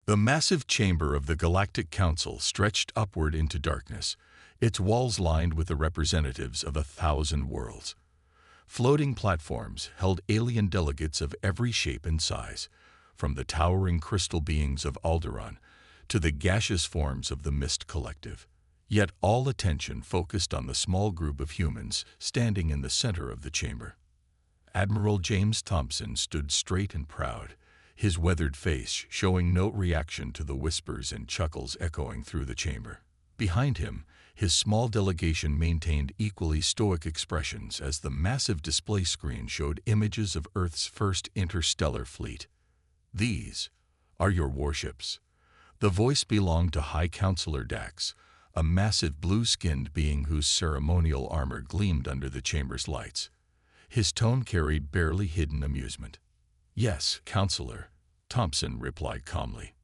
The massive chamber of the Galactic Council stretched upward into darkness, its walls lined with the representatives of 1,000 worlds. Floating platforms held alien delegates of every shape and size, from the towering crystal beings of Alderaan to the gaseous forms of the Mist Collective. Yet all attention focused on the small group of humans standing in the center of the chamber. Admiral James Thompson stood straight and proud, his weathered face showing no reaction to the whispers and chuckles echoing through the chamber. Behind him, his small delegation maintained equally stoic expressions as the massive display screen showed images of Earth's first interstellar fleet. "These are your warships." The voice belonged to High Counselor Dax, a massive blue-skinned being whose ceremonial armor gleamed under the chamber's lights. His tone carried barely hidden amusement. "Yes, Counselor," Thompson replied calmly.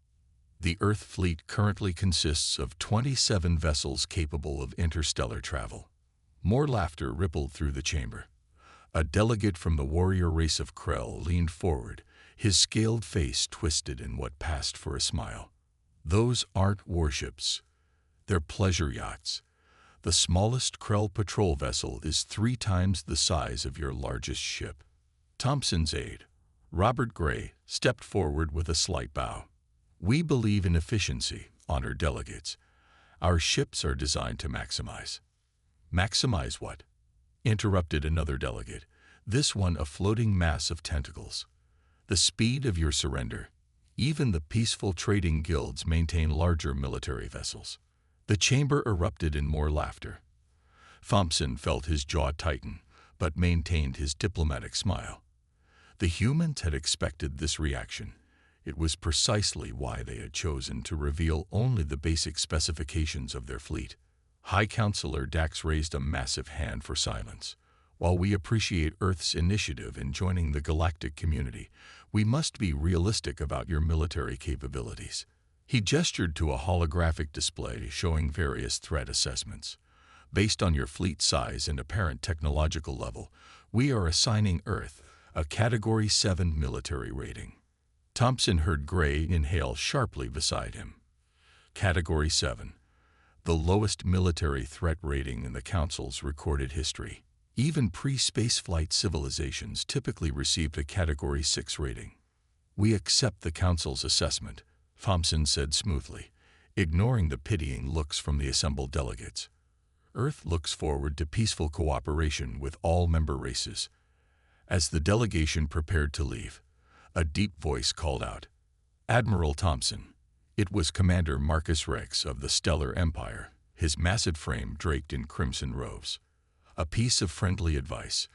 "The Earth fleet currently consists of 27 vessels capable of interstellar travel." More laughter rippled through the chamber. A delegate from the warrior race of Krell leaned forward, his scaled face twisted in what passed for a smile. "Those aren't warships. They're pleasure yachts. The smallest Krell patrol vessel is 3 times the size of your largest ship." Thompson's aide, Robert Gray, stepped forward with a slight bow. "We believe in efficiency, honored delegates. Our ships are designed to maximize." "Maximize what?" interrupted another delegate, this one a floating mass of tentacles. "The speed of your surrender. Even the peaceful trading guilds maintain larger military vessels." The chamber erupted in more laughter. Thompson felt his jaw tighten, but maintained his diplomatic smile. The humans had expected this reaction. It was precisely why they had chosen to reveal only the basic specifications of their fleet. High Counselor Dax raised a massive hand for silence. "While we appreciate Earth's initiative in joining the galactic community, we must be realistic about your military capabilities." He gestured to a holographic display showing various threat assessments. "Based on your fleet size and apparent technological level, we are assigning Earth a Category 7 military rating." Thompson heard Gray inhale sharply beside him. Category 7, the lowest military threat rating in the Council's recorded history. Even pre-spaceflight civilizations typically received a Category 6 rating. "We accept the Council's assessment," Thompson said smoothly, ignoring the pitying looks from the assembled delegates. "Earth looks forward to peaceful cooperation with all member races." As the delegation prepared to leave, a deep voice called out, "Admiral Thompson." It was Commander Marcus Rex of the Stellar Empire, his massive frame draped in crimson robes. "A piece of friendly advice.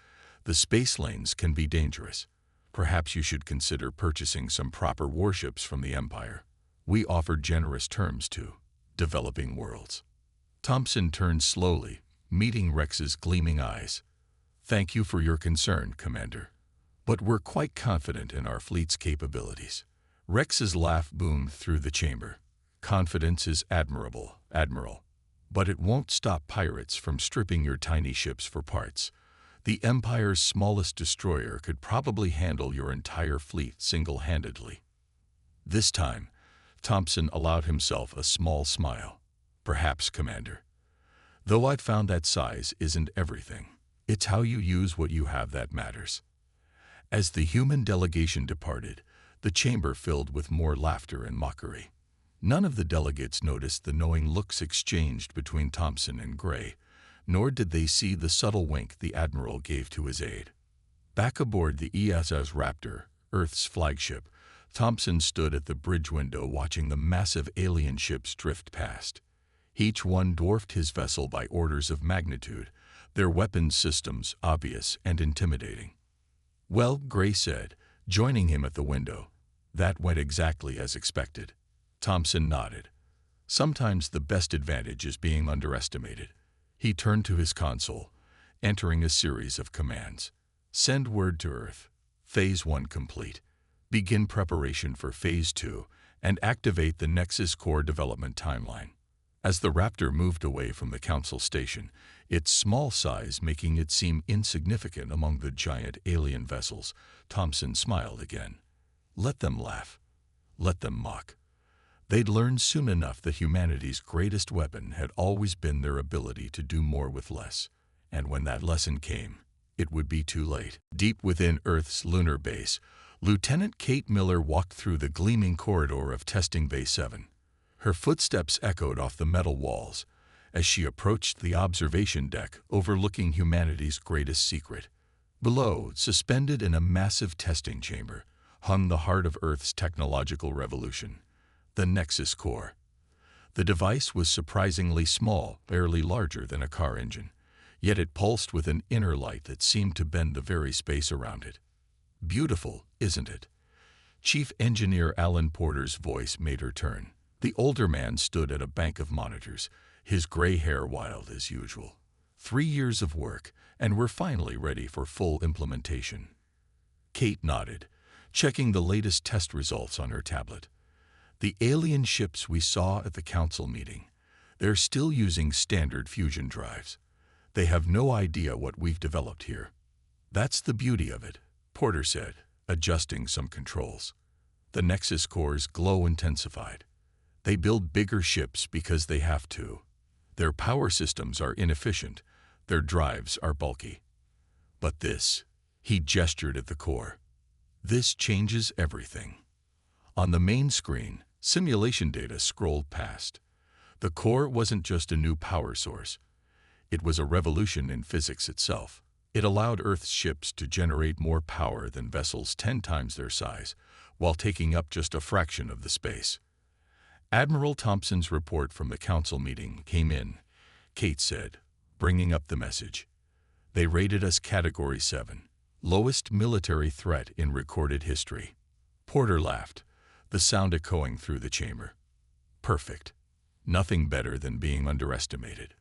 The space lanes can be dangerous. Perhaps you should consider purchasing some proper warships from the Empire. We offer generous terms to developing worlds." Thompson turned slowly, meeting Rex's gleaming eyes. "Thank you for your concern, Commander. But we're quite confident in our fleet's capabilities." Rex's laugh boomed through the chamber. "Confidence is admirable, Admiral. But it won't stop pirates from stripping your tiny ships for parts. The Empire's smallest destroyer could probably handle your entire fleet single-handedly." This time, Thompson allowed himself a small smile. "Perhaps, Commander. Though I've found that size isn't everything. It's how you use what you have that matters." As the human delegation departed, the chamber filled with more laughter and mockery. None of the delegates noticed the knowing looks exchanged between Thompson and Gray, nor did they see the subtle wink the Admiral gave to his aide. Back aboard the ESS Raptor, Earth's flagship, Thompson stood at the bridge window watching the massive alien ships drift past. Each one dwarfed his vessel by orders of magnitude, their weapons systems obvious and intimidating. "Well," Gray said, joining him at the window, "that went exactly as expected." Thompson nodded. Sometimes the best advantage is being underestimated. He turned to his console, entering a series of commands. "Send word to Earth. Phase 1 complete. Begin preparation for Phase 2 and activate the Nexus core development timeline." As the Raptor moved away from the Council station, its small size making it seem insignificant among the giant alien vessels, Thompson smiled again. "Let them laugh. Let them mock. They'd learn soon enough that humanity's greatest weapon had always been their ability to do more with less. And when that lesson came, it would be too late. Deep within Earth's lunar base, Lieutenant Kate Miller walked through the gleaming corridor of Testing Bay 7. Her footsteps echoed off the metal walls as she approached the observation deck overlooking humanity's greatest secret. Below, suspended in a massive testing chamber, hung the heart of Earth's technological revolution, the Nexus Core. The device was surprisingly small, barely larger than a car engine, yet it pulsed with an inner light that seemed to bend the very space around it. Beautiful, isn't it? Chief Engineer Alan Porter's voice made her turn. The older man stood at a bank of monitors, his gray hair wild as usual. 3 years of work, and we're finally ready for full implementation. Kate nodded, checking the latest test results on her tablet. The alien ships we saw at the council meeting, they're still using standard fusion drives. They have no idea what we've developed here. That's the beauty of it, Porter said, adjusting some controls. The Nexus Core's glow intensified. They build bigger ships because they have to. Their power systems are inefficient. Their drives are bulky. But this, he gestured at the core. This changes everything. On the main screen, simulation data scrolled past. The core wasn't just a new power source. It was a revolution in physics itself. It allowed Earth's ships to generate more power than vessels 10 times their size, while taking up just a fraction of the space. Admiral Thompson's report from the council meeting came in, Kate said, bringing up the message. They rated us Category 7, lowest military threat in recorded history. Porter laughed, the sound echoing through the chamber. Perfect. Nothing better than being underestimated.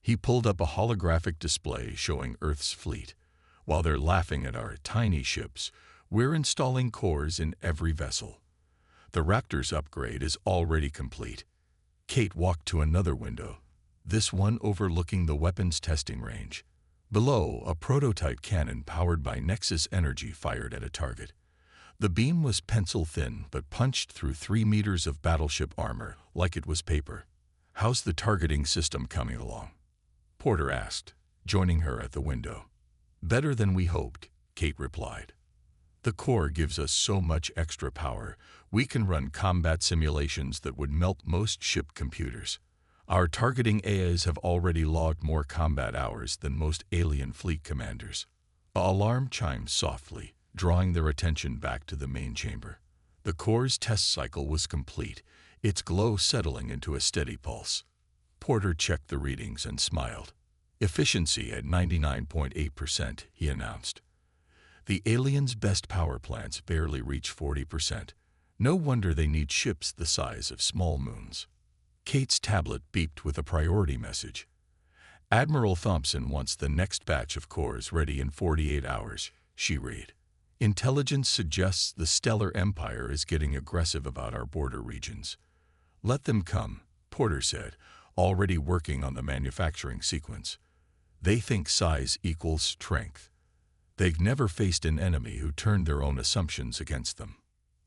He pulled up a holographic display showing Earth's fleet. While they're laughing at our tiny ships, we're installing cores in every vessel. The Raptor's upgrade is already complete. Kate walked to another window, this one overlooking the weapons testing range. Below, a prototype cannon powered by Nexus energy fired at a target. The beam was pencil-thin but punched through 3 meters of battleship armor like it was paper. How's the targeting system coming along? Porter asked, joining her at the window. Better than we hoped, Kate replied. The core gives us so much extra power, we can run combat simulations that would melt most ship computers. Our targeting AIs have already logged more combat hours than most alien fleet commanders. An alarm chimed softly, drawing their attention back to the main chamber. The core's test cycle was complete, its glow settling into a steady pulse. Porter checked the readings and smiled. Efficiency at 99.8%, he announced. The aliens' best power plants barely reach 40%. No wonder they need ships the size of small moons. Kate's tablet beeped with a priority message. Admiral Thompson wants the next batch of cores ready in 48 hours, she read. Intelligence suggests the Stellar Empire is getting aggressive about our border regions. Let them come, Porter said, already working on the manufacturing sequence. They think size equals strength. They've never faced an enemy who turned their own assumptions against them.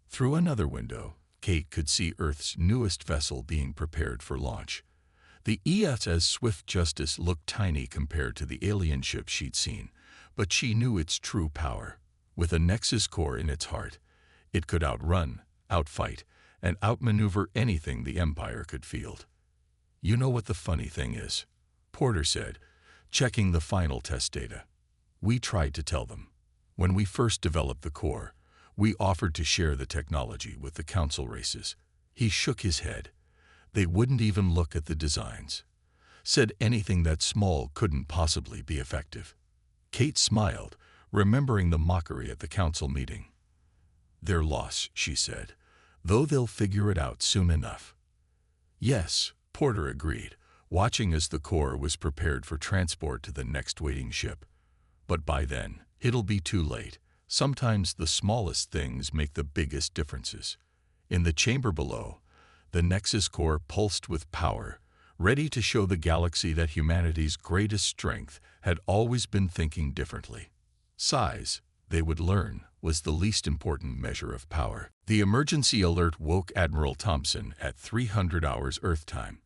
Through another window, Kate could see Earth's newest vessel being prepared for launch. The ESS Swift Justice looked tiny compared to the alien ship she'd seen, but she knew its true power. With a Nexus core in its heart, it could outrun, outfight, and outmaneuver anything the Empire could field. You know what the funny thing is? Porter said, checking the final test data. We tried to tell them. When we first developed the core, we offered to share the technology with the council races. He shook his head. They wouldn't even look at the designs. Said anything that small couldn't possibly be effective. Kate smiled, remembering the mockery at the council meeting. Their loss, she said, though they'll figure it out soon enough. Yes, Porter agreed, watching as the core was prepared for transport to the next waiting ship. But by then, it'll be too late. Sometimes the smallest things make the biggest differences. In the chamber below, the Nexus core pulsed with power, ready to show the galaxy that humanity's greatest strength had always been thinking differently. Size, they would learn, was the least important measure of power. The emergency alert woke Admiral Thompson at 300 hours Earth time.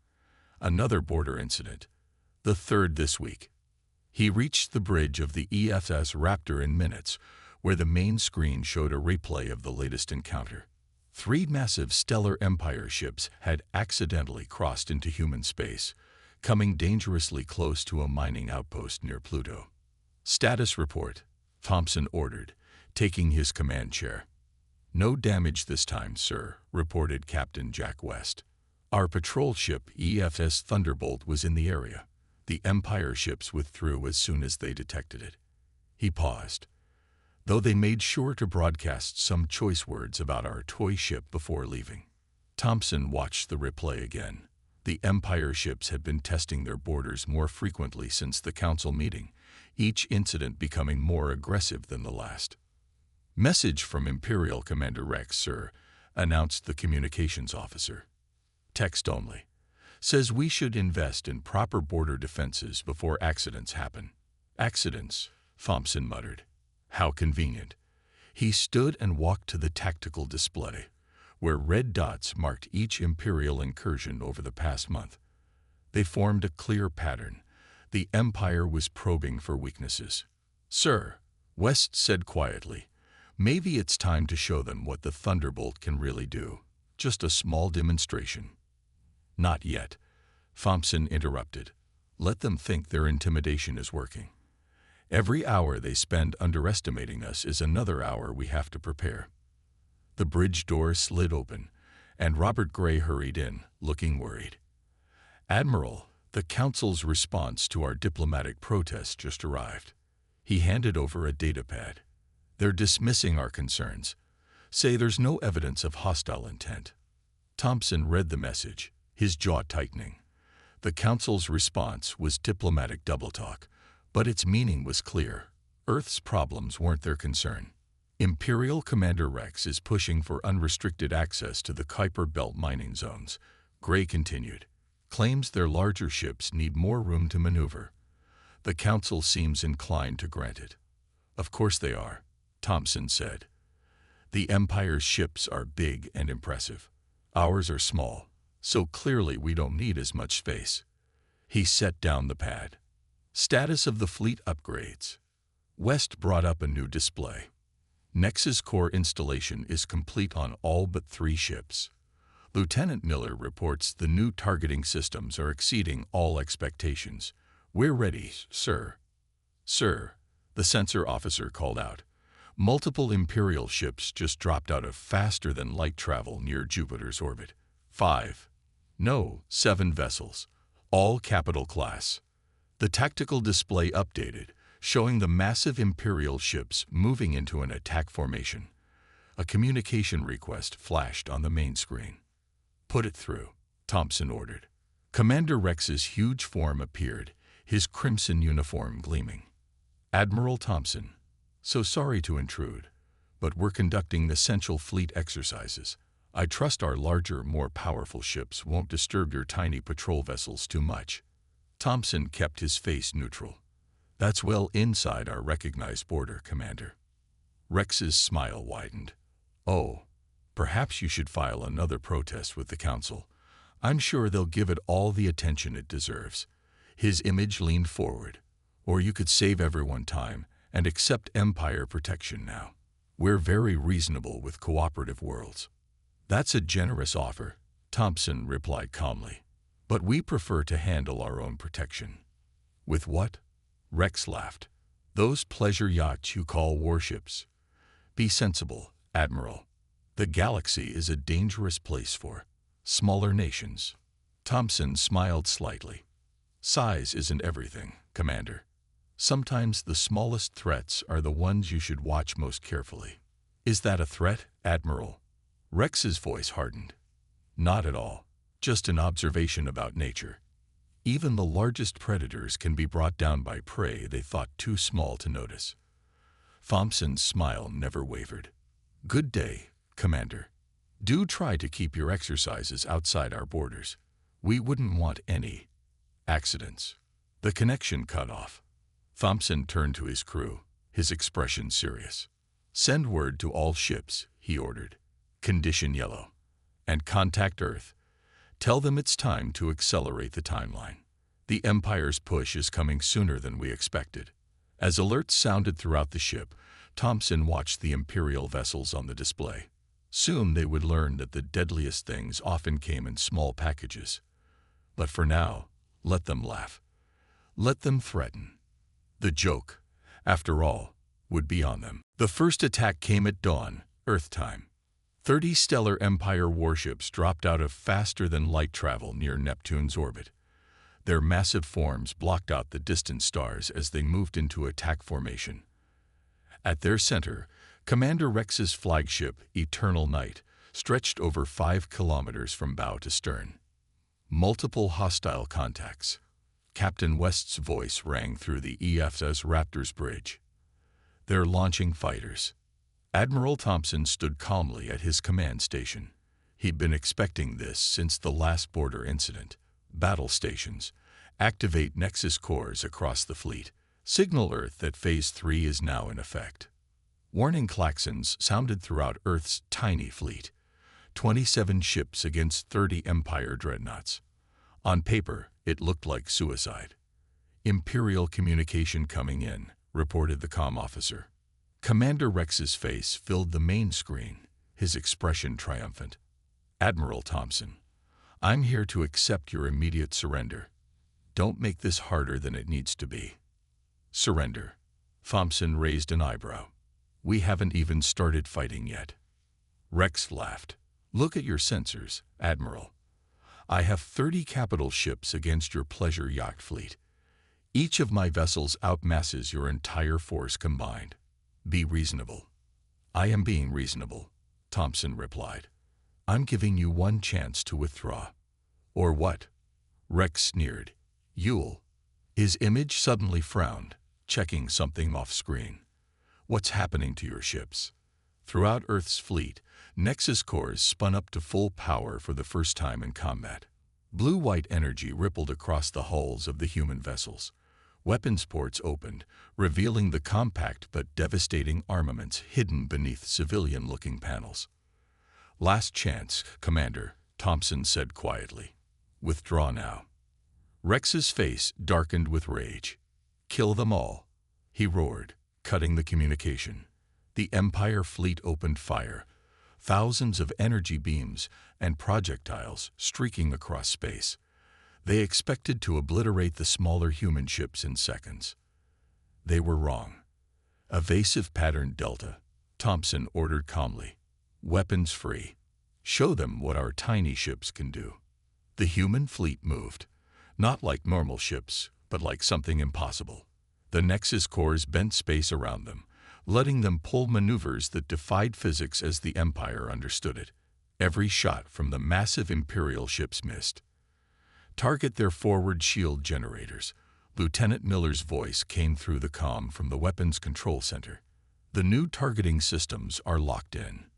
Another border incident, the third this week. He reached the bridge of the EFS Raptor in minutes, where the main screen showed a replay of the latest encounter. 3 massive stellar Empire ships had accidentally crossed into human space, coming dangerously close to a mining outpost near Pluto. "Status report," Thompson ordered, taking his command chair. "No damage this time, sir," reported Captain Jack West. "Our patrol ship EFS Thunderbolt was in the area. The Empire ships withdrew as soon as they detected it." He paused, though they made sure to broadcast some choice words about our toy ship before leaving. Thompson watched the replay again. The Empire ships had been testing their borders more frequently since the Council meeting, each incident becoming more aggressive than the last. "Message from Imperial Commander Rex, sir," announced the communications officer. "Text only. Says we should invest in proper border defenses before accidents happen." "Accidents," Thompson muttered. "How convenient." He stood and walked to the tactical display, where red dots marked each Imperial incursion over the past month. They formed a clear pattern. The Empire was probing for weaknesses. "Sir," West said quietly, "maybe it's time to show them what the Thunderbolt can really do. Just a small demonstration." "Not yet," Thompson interrupted. "Let them think their intimidation is working. Every hour they spend underestimating us is another hour we have to prepare." The bridge door slid open, and Robert Gray hurried in, looking worried. "Admiral, the Council's response to our diplomatic protest just arrived." He handed over a datapad. "They're dismissing our concerns. Say there's no evidence of hostile intent." Thompson read the message, his jaw tightening. The Council's response was diplomatic double-talk, but its meaning was clear. Earth's problems weren't their concern. Imperial Commander Rex is pushing for unrestricted access to the Kuiper Belt mining zones, Gray continued. Claims their larger ships need more room to maneuver. The Council seems inclined to grant it. "Of course they are," Thompson said. "The Empire's ships are big and impressive. Ours are small, so clearly we don't need as much space." He set down the pad. "Status of the fleet upgrades." West brought up a new display. "Nexus core installation is complete on all but 3 ships. Lieutenant Miller reports the new targeting systems are exceeding all expectations. We're ready, sir." "Sir," the sensor officer called out. "Multiple Imperial ships just dropped out of faster-than-light travel near Jupiter's orbit. 7 vessels, all capital class." The tactical display updated, showing the massive Imperial ships moving into an attack formation. A communication request flashed on the main screen. "Put it through," Thompson ordered. Commander Rex's huge form appeared, his crimson uniform gleaming. "Admiral Thompson, so sorry to intrude, but we're conducting essential fleet exercises. I trust our larger, more powerful ships won't disturb your tiny patrol vessels too much." Thompson kept his face neutral. "That's well inside our recognized border, Commander." Rex's smile widened. "Oh, perhaps you should file another protest with the Council. I'm sure they'll give it all the attention it deserves." His image leaned forward. "Or you could save everyone time and accept Empire protection now. We're very reasonable with cooperative worlds." "That's a generous offer," Thompson replied calmly. "But we prefer to handle our own protection." "With what?" Rex laughed. "Those pleasure yachts you call warships. Be sensible, Admiral. The galaxy is a dangerous place for smaller nations." Thompson smiled slightly. "Size isn't everything, Commander. Sometimes the smallest threats are the ones you should watch most carefully." "Is that a threat, Admiral?" Rex's voice hardened. "Not at all. Just an observation about nature. Even the largest predators can be brought down by prey they thought too small to notice." Thompson's smile never wavered. "Good day, Commander. Do try to keep your exercises outside our borders. We wouldn't want any accidents." The connection cut off. Thompson turned to his crew, his expression serious. "Send word to all ships," he ordered. "Condition yellow. And contact Earth. Tell them it's time to accelerate the timeline. The Empire's push is coming sooner than we expected." As alerts sounded throughout the ship, Thompson watched the Imperial vessels on the display. Soon they would learn that the deadliest things often came in small packages. But for now, let them laugh. Let them threaten. The joke, after all, would be on them. The first attack came at dawn, Earth time. 30 stellar Empire warships dropped out of faster-than-light travel near Neptune's orbit. Their massive forms blocked out the distant stars as they moved into attack formation. At their center, Commander Rex's flagship, Eternal Night, stretched over 5 kilometers from bow to stern. Multiple hostile contacts. Captain West's voice rang through the EFS Raptor's bridge. "They're launching fighters." Admiral Thompson stood calmly at his command station. He'd been expecting this since the last border incident. Battle stations. Activate Nexus cores across the fleet. Signal Earth that Phase 3 is now in effect. Warning klaxons sounded throughout Earth's tiny fleet. 27 ships against 30 Empire dreadnoughts. On paper, it looked like suicide. "Imperial communication coming in," reported the comm officer. Commander Rex's face filled the main screen, his expression triumphant. "Admiral Thompson, I'm here to accept your immediate surrender. Don't make this harder than it needs to be." "Surrender?" Thompson raised an eyebrow. "We haven't even started fighting yet." Rex laughed. "Look at your sensors, Admiral. I have 30 capital ships against your pleasure yacht fleet. Each of my vessels outmasses your entire force combined. Be reasonable." "I am being reasonable," Thompson replied. "I'm giving you one chance to withdraw." "Or what?" Rex sneered. "You'll." His image suddenly frowned, checking something off screen. "What's happening to your ships?" Throughout Earth's fleet, Nexus cores spun up to full power for the first time in combat. Blue-white energy rippled across the hulls of the human vessels. Weapons ports opened, revealing the compact but devastating armaments hidden beneath civilian-looking panels. "Last chance, Commander," Thompson said quietly. "Withdraw now." Rex's face darkened with rage. "Kill them all," he roared, cutting the communication. The Empire fleet opened fire, thousands of energy beams and projectiles streaking across space. They expected to obliterate the smaller human ships in seconds. They were wrong. "Evasive pattern Delta," Thompson ordered calmly. "Weapons free. Show them what our tiny ships can do." The human fleet moved, not like normal ships, but like something impossible. The Nexus cores bent space around them, letting them pull maneuvers that defied physics as the Empire understood it. Every shot from the massive Imperial ships missed. "Target their forward shield generators," Lieutenant Miller's voice came through the comm from the Weapons Control Center. "The new targeting systems are locked in."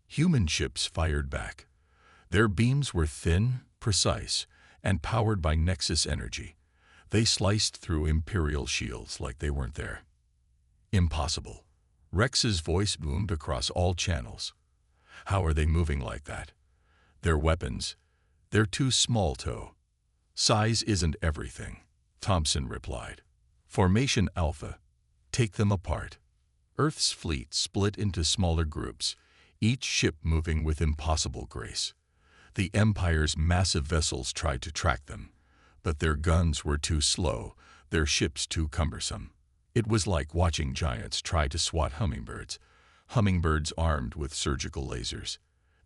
Human ships fired back. Their beams were thin, precise, and powered by Nexus energy. They sliced through Imperial shields like they weren't there. "Impossible." Rex's voice boomed across all channels. "How are they moving like that?" "Their weapons. They're too small to." "Size isn't everything," Thompson replied. "Formation Alpha. Take them apart." Earth's fleet split into smaller groups, each ship moving with impossible grace. The Empire's massive vessels tried to track them, but their guns were too slow, their ships too cumbersome. It was like watching giants try to swat hummingbirds armed with surgical lasers.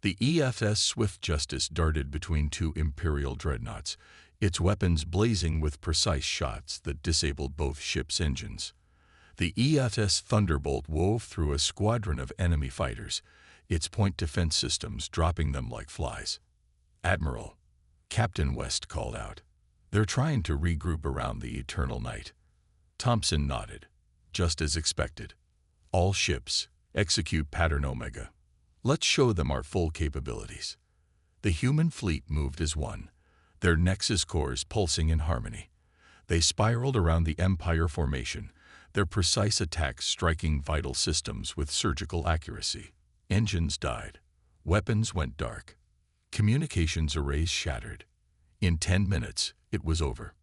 The EFS Swift Justice darted between 2 Imperial dreadnoughts, its weapons blazing with precise shots that disabled both ships' engines. The EFS Thunderbolt wove through a squadron of enemy fighters, its point defense systems dropping them like flies. "Admiral," Captain West called out. "They're trying to regroup around the Eternal Night." Thompson nodded. "Just as expected. All ships, execute Pattern Omega. Let's show them our full capabilities." The human fleet moved as one, their Nexus cores pulsing in harmony. They spiraled around the Empire formation, their precise attacks striking vital systems with surgical accuracy. Engines died. Weapons went dark. Communications arrays shattered. In 10 minutes, it was over.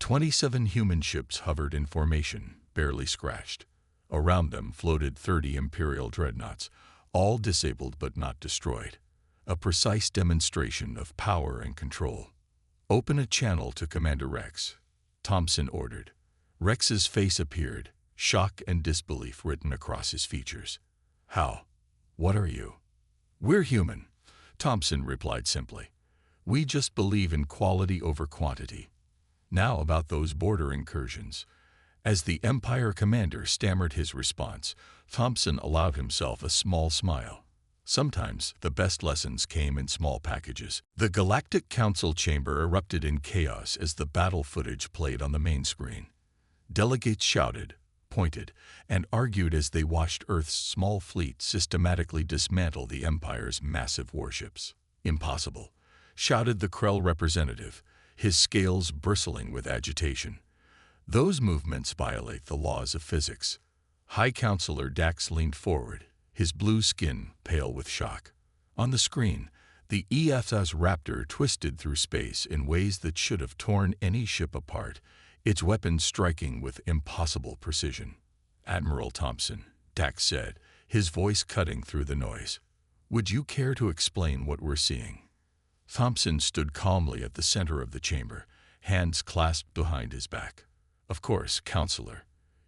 27 human ships hovered in formation, barely scratched. Around them floated 30 Imperial dreadnoughts, all disabled but not destroyed. A precise demonstration of power and control. "Open a channel to Commander Rex," Thompson ordered. Rex's face appeared, shock and disbelief written across his features. "How? What are you?" "We're human," Thompson replied simply. "We just believe in quality over quantity. Now about those border incursions." As the Empire commander stammered his response, Thompson allowed himself a small smile. Sometimes the best lessons came in small packages. The Galactic Council chamber erupted in chaos as the battle footage played on the main screen. Delegates shouted, pointed, and argued as they watched Earth's small fleet systematically dismantle the Empire's massive warships. "Impossible," shouted the Krell representative, his scales bristling with agitation. "Those movements violate the laws of physics." High Counselor Dax leaned forward, his blue skin pale with shock. On the screen, the EFS Raptor twisted through space in ways that should have torn any ship apart, its weapons striking with impossible precision. "Admiral Thompson," Dax said, his voice cutting through the noise, "would you care to explain what we're seeing?" Thompson stood calmly at the center of the chamber, hands clasped behind his back. "Of course, Counselor.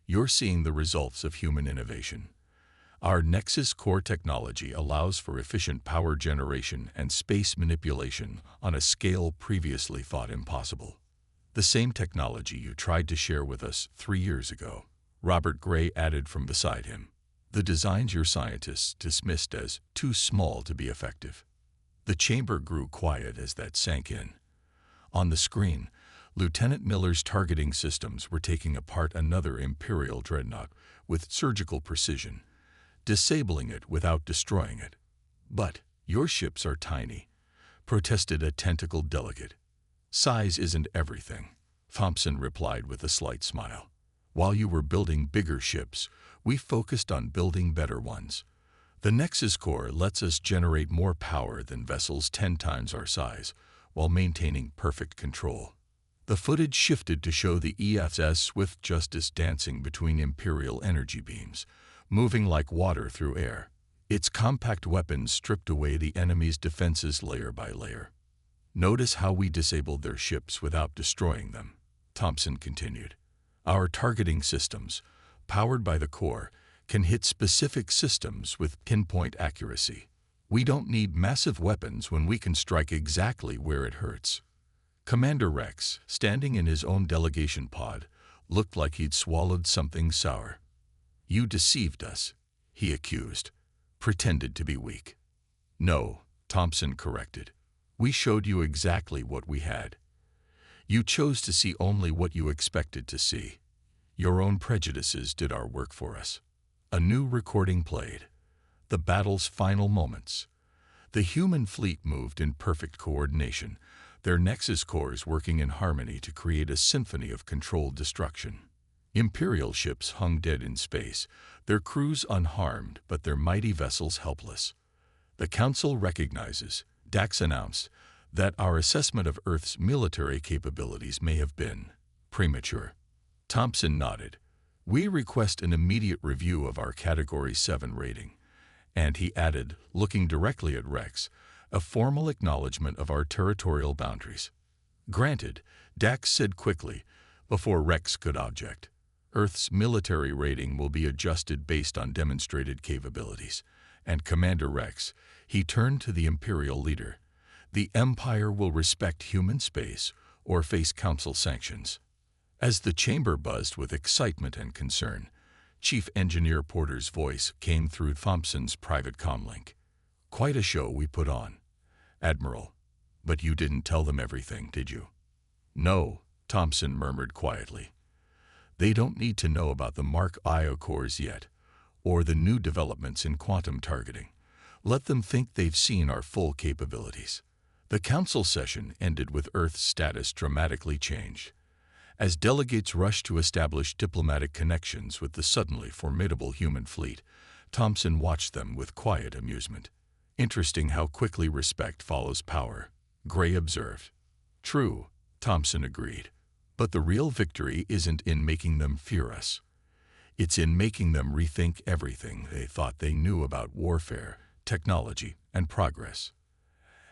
You're seeing the results of human innovation. Our Nexus core technology allows for efficient power generation and space manipulation on a scale previously thought impossible. The same technology you tried to share with us 3 years ago," Robert Gray added from beside him. "The designs your scientists dismissed as too small to be effective." The chamber grew quiet as that sank in. On the screen, Lieutenant Miller's targeting systems were taking apart another Imperial dreadnought with surgical precision, disabling it without destroying it. "But your ships are tiny," protested a tentacled delegate. "Size isn't everything," Thompson replied with a slight smile. "While you were building bigger ships, we focused on building better ones. The Nexus core lets us generate more power than vessels 10 times our size, while maintaining perfect control." The footage shifted to show the EFS Swift Justice dancing between Imperial energy beams, moving like water through air. Its compact weapons stripped away the enemy's defenses layer by layer. "Notice how we disabled their ships without destroying them," Thompson continued. "Our targeting systems, powered by the core, can hit specific systems with pinpoint accuracy. We don't need massive weapons when we can strike exactly where it hurts." Commander Rex, standing in his own delegation pod, looked like he'd swallowed something sour. "You deceived us," he accused, "pretended to be weak." "No," Thompson corrected. "We showed you exactly what we had. You chose to see only what you expected to see. Your own prejudices did our work for us." A new recording played. The battle's final moments. The human fleet moved in perfect coordination, their Nexus cores working in harmony to create a symphony of controlled destruction. Imperial ships hung dead in space, their crews unharmed but their mighty vessels helpless. "The Council recognizes," Dax announced, "that our assessment of Earth's military capabilities may have been premature." Thompson nodded. "We request an immediate review of our Category 7 rating." And he added, looking directly at Rex, "a formal acknowledgement of our territorial boundaries." "Granted," Dax said quickly, before Rex could object. "Earth's military rating will be adjusted based on demonstrated capabilities. And Commander Rex," he turned to the Imperial leader, "the Empire will respect human space or face Council sanctions." As the chamber buzzed with excitement and concern, Chief Engineer Porter's voice came through Thompson's private comlink. "Quite a show we put on, Admiral. But you didn't tell them everything, did you?" "No," Thompson murmured quietly. "They don't need to know about the Mark IO cores yet, or the new developments in quantum targeting. Let them think they've seen our full capabilities." The Council session ended with Earth's status dramatically changed. As delegates rushed to establish diplomatic connections with the suddenly formidable human fleet, Thompson watched them with quiet amusement. Interesting how quickly respect follows power, Gray observed. True, Thompson agreed. But the real victory isn't in making them fear us. It's in making them rethink everything they thought they knew about warfare, technology, and progress.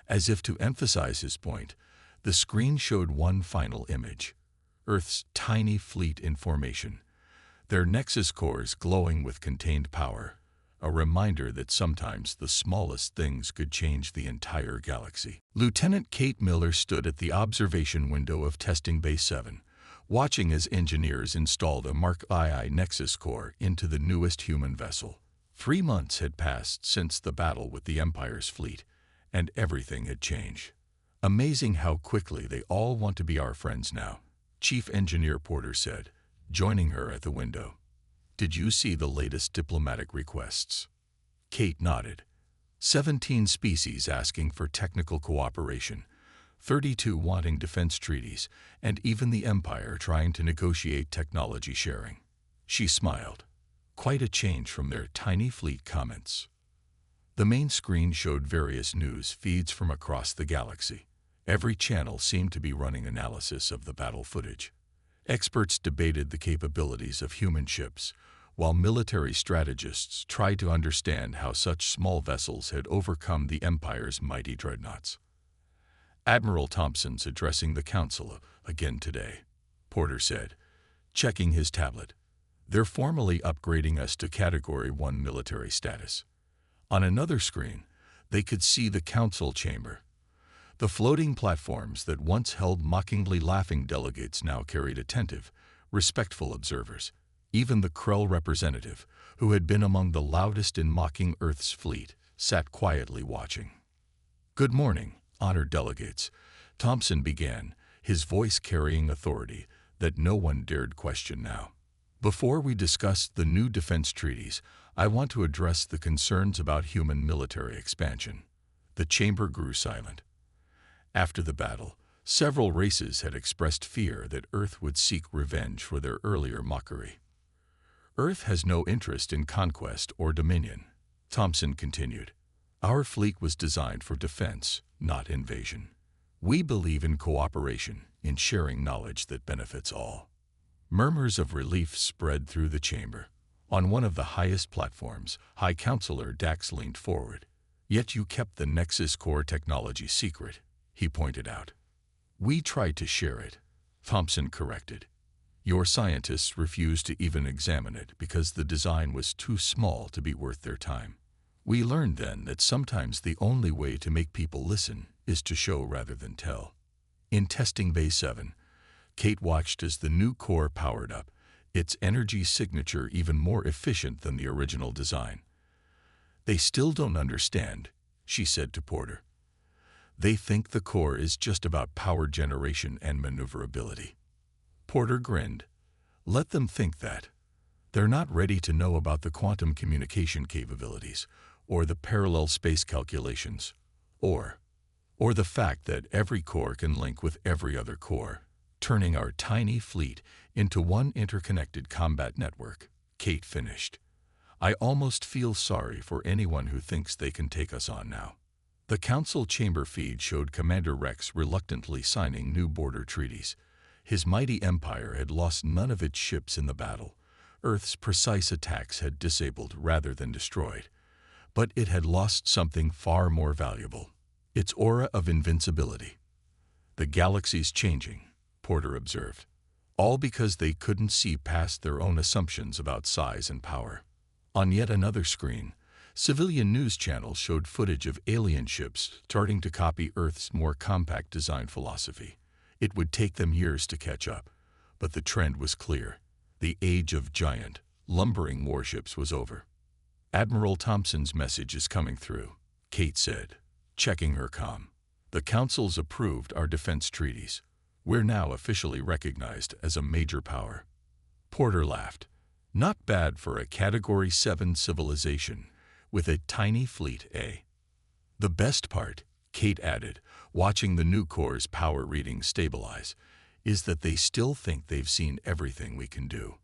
As if to emphasize his point, the screen showed one final image: Earth's tiny fleet in formation, their nexus cores glowing with contained power, a reminder that sometimes the smallest things could change the entire galaxy. Lieutenant Kate Miller stood at the observation window of Testing Bay 7, watching as engineers installed a Mark II nexus core into the newest human vessel. 3 months had passed since the battle with the Empire's fleet, and everything had changed. Amazing how quickly they all want to be our friends now, Chief Engineer Porter said, joining her at the window. Did you see the latest diplomatic requests? Kate nodded. 17 species asking for technical cooperation, 32 wanting defense treaties, and even the Empire trying to negotiate technology sharing. She smiled. Quite a change from their tiny fleet comments. The main screen showed various news feeds from across the galaxy. Every channel seemed to be running analysis of the battle footage. Experts debated the capabilities of human ships, while military strategists tried to understand how such small vessels had overcome the Empire's mighty dreadnoughts. Admiral Thompson's addressing the Council again today, Porter said, checking his tablet. They're formally upgrading us to Category 1 military status. On another screen, they could see the Council chamber. The floating platforms that once held mockingly laughing delegates now carried attentive, respectful observers. Even the Krell representative, who had been among the loudest in mocking Earth's fleet, sat quietly watching. Good morning, honored delegates, Thompson began, his voice carrying authority that no one dared question now. Before we discuss the new defense treaties, I want to address the concerns about human military expansion. The chamber grew silent. After the battle, several races had expressed fear that Earth would seek revenge for their earlier mockery. Earth has no interest in conquest or dominion, Thompson continued. Our fleet was designed for defense, not invasion. We believe in cooperation, in sharing knowledge that benefits all. Murmurs of relief spread through the chamber. On one of the highest platforms, High Counselor Dax leaned forward. Yet you kept the Nexus core technology secret, he pointed out. We tried to share it, Thompson corrected. Your scientists refused to even examine it because the design was too small to be worth their time. We learned then that sometimes the only way to make people listen is to show rather than tell. In Testing Bay 7, Kate watched as the new core powered up, its energy signature even more efficient than the original design. They still don't understand, she said to Porter. They think the core is just about power generation and maneuverability. Porter grinned. Let them think that. They're not ready to know about the quantum communication capabilities, or the parallel space calculations, or the fact that every core can link with every other core, turning our tiny fleet into one interconnected combat network, Kate finished. I almost feel sorry for anyone who thinks they can take us on now. The Council chamber feed showed Commander Rex reluctantly signing new border treaties. His mighty empire had lost none of its ships in the battle. Earth's precise attacks had disabled rather than destroyed. But it had lost something far more valuable, its aura of invincibility. The galaxy's changing, Porter observed, all because they couldn't see past their own assumptions about size and power. On yet another screen, civilian news channels showed footage of alien ships starting to copy Earth's more compact design philosophy. It would take them years to catch up, but the trend was clear. The age of giant, lumbering warships was over. Admiral Thompson's message is coming through, Kate said, checking her comm. The Council's approved our defense treaties. We're now officially recognized as a major power. Porter laughed. Not bad for a Category 7 civilization with a tiny fleet, eh? The best part, Kate added, watching the new core's power readings stabilize, is that they still think they've seen everything we can do.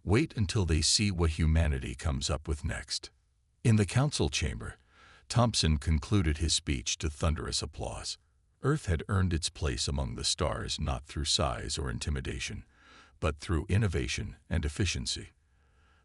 Wait until they see what humanity comes up with next. In the council chamber, Thompson concluded his speech to thunderous applause. Earth had earned its place among the stars not through size or intimidation, but through innovation and efficiency.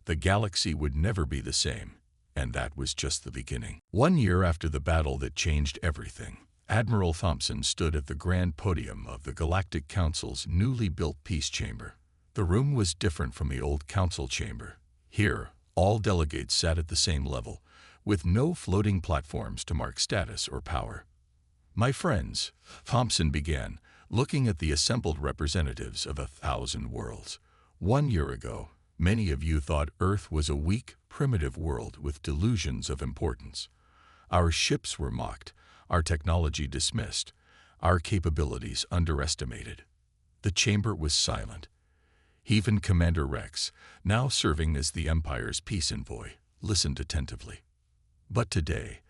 The galaxy would never be the same, and that was just the beginning. 1 year after the battle that changed everything, Admiral Thompson stood at the grand podium of the Galactic Council's newly built peace chamber. The room was different from the old council chamber. Here, all delegates sat at the same level, with no floating platforms to mark status or power. "My friends," Thompson began, looking at the assembled representatives of 1,000 worlds. "1 year ago, many of you thought Earth was a weak, primitive world with delusions of importance. Our ships were mocked, our technology dismissed, our capabilities underestimated." The chamber was silent. Even Commander Rex, now serving as the Empire's peace envoy, listened attentively. "But today,"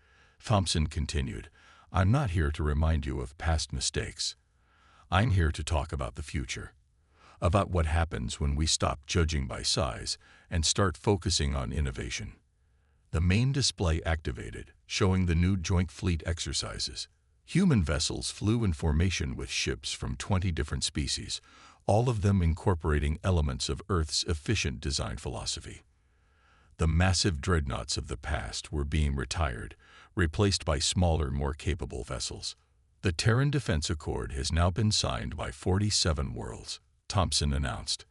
Thompson continued, "I'm not here to remind you of past mistakes. I'm here to talk about the future, about what happens when we stop judging by size and start focusing on innovation." The main display activated, showing the new Joint Fleet exercises. Human vessels flew in formation with ships from 20 different species, all of them incorporating elements of Earth's efficient design philosophy. The massive dreadnoughts of the past were being retired, replaced by smaller, more capable vessels. "The Terran Defense Accord has now been signed by 47 worlds," Thompson announced.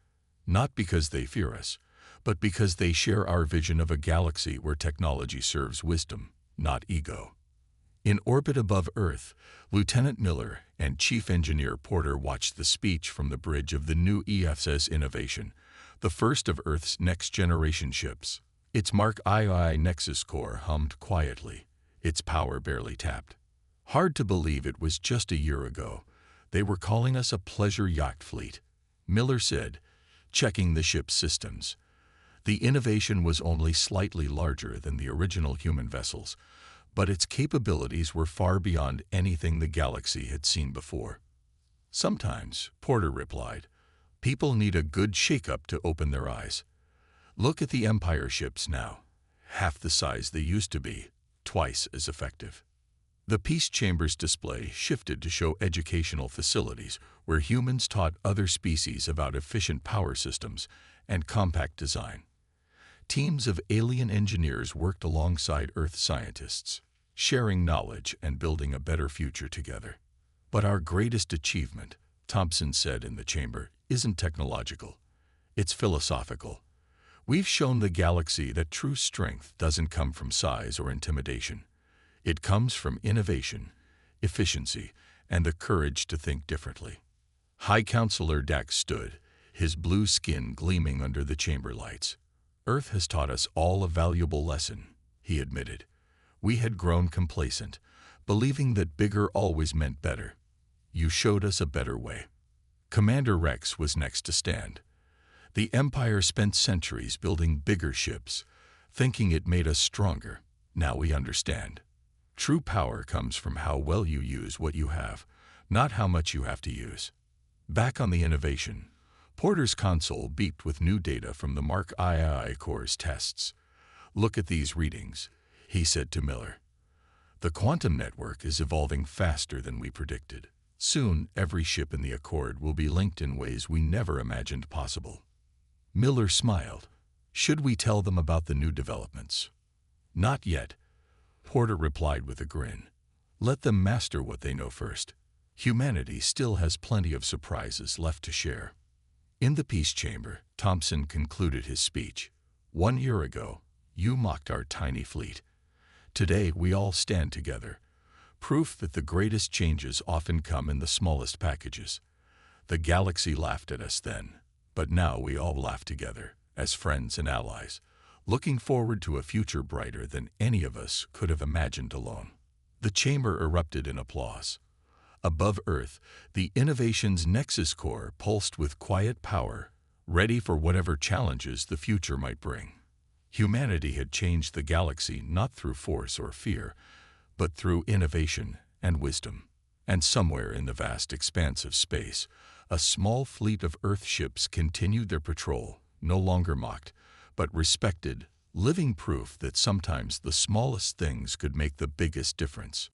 "Not because they fear us, but because they share our vision of a galaxy where technology serves wisdom, not ego." In orbit above Earth, Lieutenant Miller and Chief Engineer Porter watched the speech from the bridge of the new EFSS Innovation, the first of Earth's next-generation ships. Its Mark II Nexus core hummed quietly, its power barely tapped. "Hard to believe it was just a year ago. They were calling us a pleasure yacht fleet," Miller said, checking the ship's systems. The innovation was only slightly larger than the original human vessels, but its capabilities were far beyond anything the galaxy had seen before. "Sometimes," Porter replied, "people need a good shake-up to open their eyes. Look at the Empire ships now. Half the size they used to be, twice as effective." The Peace Chamber's display shifted to show educational facilities where humans taught other species about efficient power systems and compact design. Teams of alien engineers worked alongside Earth scientists, sharing knowledge and building a better future together. "But our greatest achievement," Thompson said in the chamber, "isn't technological. It's philosophical. We've shown the galaxy that true strength doesn't come from size or intimidation. It comes from innovation, efficiency, and the courage to think differently." High Counselor Dax stood, his blue skin gleaming under the chamber lights. "Earth has taught us all a valuable lesson," he admitted. "We had grown complacent, believing that bigger always meant better. You showed us a better way." Commander Rex was next to stand. "The Empire spent centuries building bigger ships, thinking it made us stronger. Now we understand. True power comes from how well you use what you have, not how much you have to use." Back on the Innovation, Porter's console beeped with new data from the Mark II core's tests. "Look at these readings," he said to Miller. "The quantum network is evolving faster than we predicted. Soon, every ship in the Accord will be linked in ways we never imagined possible." Miller smiled. "Should we tell them about the new developments?" "Not yet," Porter replied with a grin. "Let them master what they know first. Humanity still has plenty of surprises left to share." In the Peace Chamber, Thompson concluded his speech. "1 year ago, you mocked our tiny fleet. Today, we all stand together. Proof that the greatest changes often come in the smallest packages. The galaxy laughed at us then, but now we all laugh together, as friends and allies, looking forward to a future brighter than any of us could have imagined alone." The chamber erupted in applause. Above Earth, the Innovation's Nexus core pulsed with quiet power, ready for whatever challenges the future might bring. Humanity had changed the galaxy not through force or fear, but through innovation and wisdom. And somewhere in the vast expanse of space, a small fleet of Earth ships continued their patrol, no longer mocked, but respected, living proof that sometimes the smallest things could make the biggest difference.